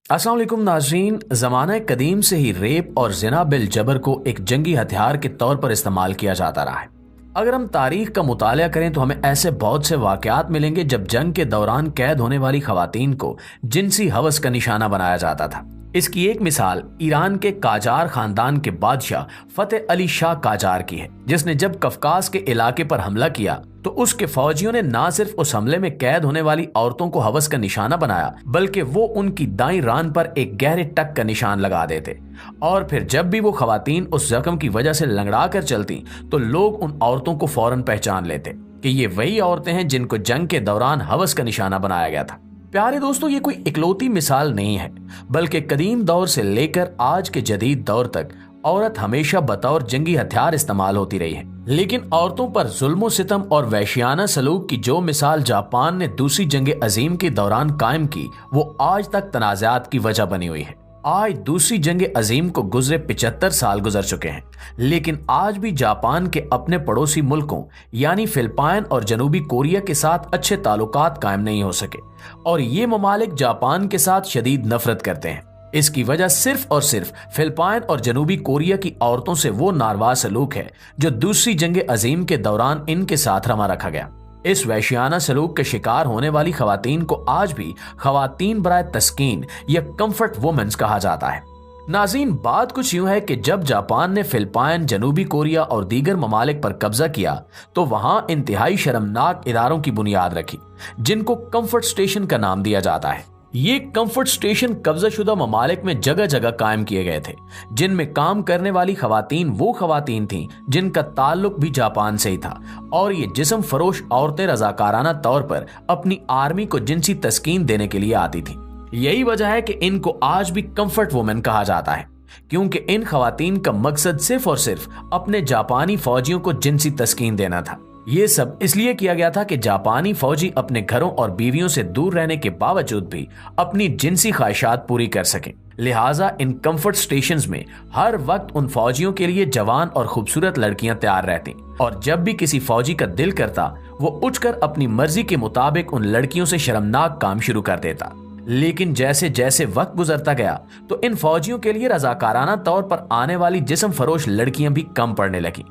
अस्सलाम वालेकुम नाज़रीन। ज़माना कदीम से ही रेप और ज़िना बिल जबर को एक जंगी हथियार के तौर पर इस्तेमाल किया जाता रहा है। अगर हम तारीख का मुताला करें तो हमें ऐसे बहुत से वाक़यात मिलेंगे जब जंग के दौरान कैद होने वाली खवातीन को जिनसी हवस का निशाना बनाया जाता था। इसकी एक मिसाल ईरान के काजार खानदान के बादशाह फतेह अली शाह काजार की है, जिसने जब कफकास के इलाके पर हमला किया तो उसके फौजियों ने न सिर्फ उस हमले में कैद होने वाली औरतों को हवस का निशाना बनाया, बल्कि वो उनकी दाईं रान पर एक गहरे टक का निशान लगा देते। और फिर जब भी वो खवातीन उस जख्म की वजह से लंगड़ा कर चलती तो लोग उन औरतों को फौरन पहचान लेते कि ये वही औरतें हैं जिनको जंग के दौरान हवस का निशाना बनाया गया था। प्यारे दोस्तों, ये कोई इकलौती मिसाल नहीं है, बल्कि कदीम दौर से लेकर आज के जदीद दौर तक औरत हमेशा बतौर जंगी हथियार इस्तेमाल होती रही है। लेकिन औरतों पर जुल्म सितम और वहशियाना सलूक की जो मिसाल जापान ने दूसरी जंग अजीम के दौरान कायम की, वो आज तक तनाज़ात की वजह बनी हुई है। आज दूसरी जंग अजीम को गुजरे 75 साल गुजर चुके हैं, लेकिन आज भी जापान के अपने पड़ोसी मुल्कों यानी फिलिपाइन और जनूबी कोरिया के साथ अच्छे ताल्लुकात कायम नहीं हो सके, और ये ममालिक जापान के साथ शदीद नफरत करते हैं। इसकी वजह सिर्फ और सिर्फ फिलिपाइन और जनूबी कोरिया की औरतों से वो नारवा सलूक है जो दूसरी जंग अजीम के दौरान इनके साथ रमा रखा गया। इस वहशियाना सलूक के शिकार होने वाली खवातीन को आज भी खवातीन बराए तस्कीन या कंफर्ट वुमेन्स कहा जाता है। नाज़रीन, बात कुछ यूं है कि जब जापान ने फिलिपाइन, जनूबी कोरिया और दीगर ममालिक पर कब्जा किया तो वहां इंतहाई शर्मनाक इदारों की बुनियाद रखी, जिनको कंफर्ट स्टेशन का नाम दिया जाता है। ये कंफर्ट स्टेशन कब्जाशुदा ममालिक में जगह जगह कायम किए गए थे, जिनमें काम करने वाली खवातीन वो खवातीन थीं जिनका ताल्लुक भी जापान से ही था, और ये जिस्म फरोश औरतें रजाकाराना तौर पर अपनी आर्मी को जिनसी तस्कीन देने के लिए आती थी। यही वजह है कि इनको आज भी कंफर्ट वुमेन कहा जाता है, क्योंकि इन खवातीन का मकसद सिर्फ और सिर्फ अपने जापानी फौजियों को जिनसी तस्कीन देना था। ये सब इसलिए किया गया था कि जापानी फौजी अपने घरों और बीवियों से दूर रहने के बावजूद भी अपनी जिनसी ख्वाहिशात पूरी कर सकें। लिहाजा इन कंफर्ट स्टेशंस में हर वक्त उन फौजियों के लिए जवान और खूबसूरत लड़कियां तैयार रहती, और जब भी किसी फौजी का दिल करता वो उठकर अपनी मर्जी के मुताबिक उन लड़कियों से शर्मनाक काम शुरू कर देता। लेकिन जैसे जैसे वक्त गुजरता गया तो इन फौजियों के लिए रजाकाराना तौर पर आने वाली जिस्म फरोश लड़कियां भी कम पड़ने लगी।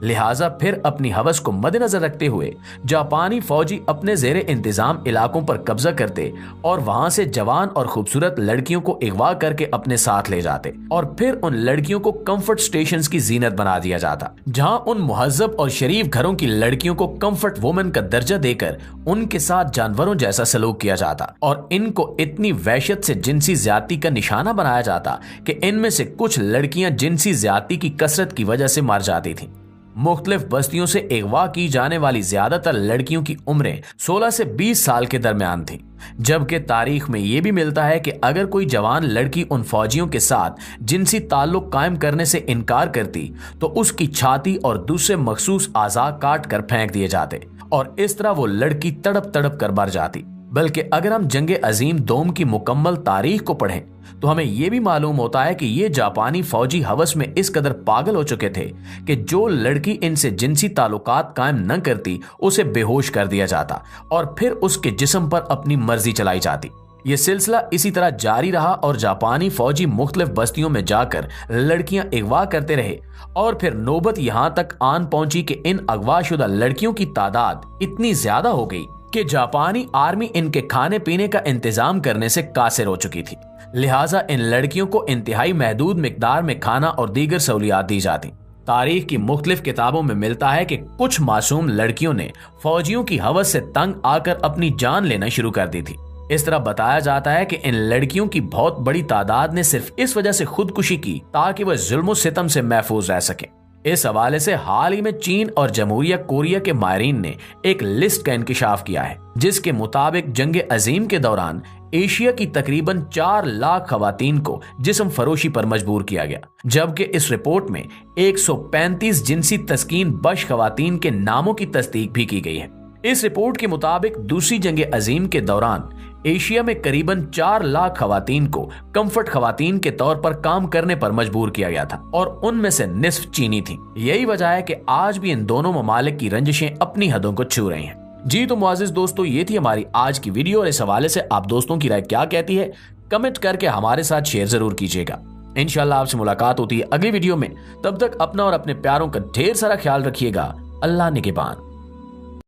लिहाजा फिर अपनी हवस को मद्देनजर रखते हुए जापानी फौजी अपने जेरे इंतजाम इलाकों पर कब्जा करते और वहां से जवान और खूबसूरत लड़कियों को अगवा करके अपने साथ ले जाते, और फिर उन लड़कियों को कंफर्ट स्टेशंस की जीनत बना दिया जाता, जहां उन मुहज्जब और शरीफ घरों की लड़कियों को कंफर्ट वुमेन का दर्जा देकर उनके साथ जानवरों जैसा सलूक किया जाता, और इनको इतनी वहशत से जिनसी ज्यादती का निशाना बनाया जाता कि इनमें से कुछ लड़कियां जिनसी ज्यादती की कसरत की वजह से मर जाती थी। मुख्तलिफ बस्तियों से अगवा की जाने वाली ज्यादातर लड़कियों की उम्रें 16 से 20 साल के दरमियान थी, जबकि तारीख में यह भी मिलता है कि अगर कोई जवान लड़की उन फौजियों के साथ जिनसी ताल्लुक कायम करने से इनकार करती तो उसकी छाती और दूसरे मखसूस आज़ा काट कर फेंक दिए जाते, और इस तरह वो लड़की तड़प तड़प कर मर जाती। बल्कि अगर हम जंग अजीम दोम की मुकम्मल तारीख को पढ़ें तो हमें यह भी मालूम होता है कि ये जापानी फौजी हवस में इस कदर पागल हो चुके थे कि जो लड़की इनसे जिनसी ताल्लुकात कायम न करती उसे बेहोश कर दिया जाता और फिर उसके जिस्म पर अपनी मर्जी चलाई जाती। ये सिलसिला इसी तरह जारी रहा और जापानी फौजी मुख्तलिफ बस्तियों में जाकर लड़कियां अगवा करते रहे, और फिर नौबत यहां तक आन पहुंची कि इन अगवाशुदा लड़कियों की तादाद इतनी ज्यादा हो गई कि जापानी आर्मी इनके खाने पीने का इंतजाम करने से कासिर हो चुकी थी। लिहाजा इन लड़कियों को इंतहाई महदूद मिकदार में खाना और दीगर सहूलियात दी जाती। तारीख की मुख्तलिफ किताबों में मिलता है कि कुछ मासूम लड़कियों ने फौजियों की हवस से तंग आकर अपनी जान लेना शुरू कर दी थी। इस तरह बताया जाता है कि इन लड़कियों की बहुत बड़ी तादाद ने सिर्फ इस वजह से खुदकुशी की ताकि वह जुल्म सितम से महफूज रह सके। इस हवाले से हाल ही में चीन और जमहूरिया कोरिया के माहिरीन ने एक लिस्ट का इंकिशाफ किया है, जिसके मुताबिक जंग अजीम के दौरान एशिया की तकरीबन 4 लाख खवातीन को जिस्म फरोशी पर मजबूर किया गया, जबकि इस रिपोर्ट में 135 जिनसी तस्कीन बश खवातीन के नामों की तस्दीक भी की गई है। इस रिपोर्ट के मुताबिक दूसरी जंग अजीम के दौरान एशिया में करीबन 4 लाख खवातीन को कंफर्ट खवातीन के तौर पर काम करने पर मजबूर किया गया था, और उनमें से निस्फ चीनी थी। यही वजह है कि आज भी इन दोनों ममालिक की रंजिशें अपनी हदों को छू रही हैं। जी तो मुआज़िज़ दोस्तों, ये थी हमारी आज की वीडियो, और इस हवाले से आप दोस्तों की राय क्या कहती है कमेंट करके हमारे साथ शेयर जरूर कीजिएगा। इंशाल्लाह आपसे मुलाकात होती है अगली वीडियो में। तब तक अपना और अपने प्यारों का ढेर सारा ख्याल रखिएगा। अल्लाह निगहबान।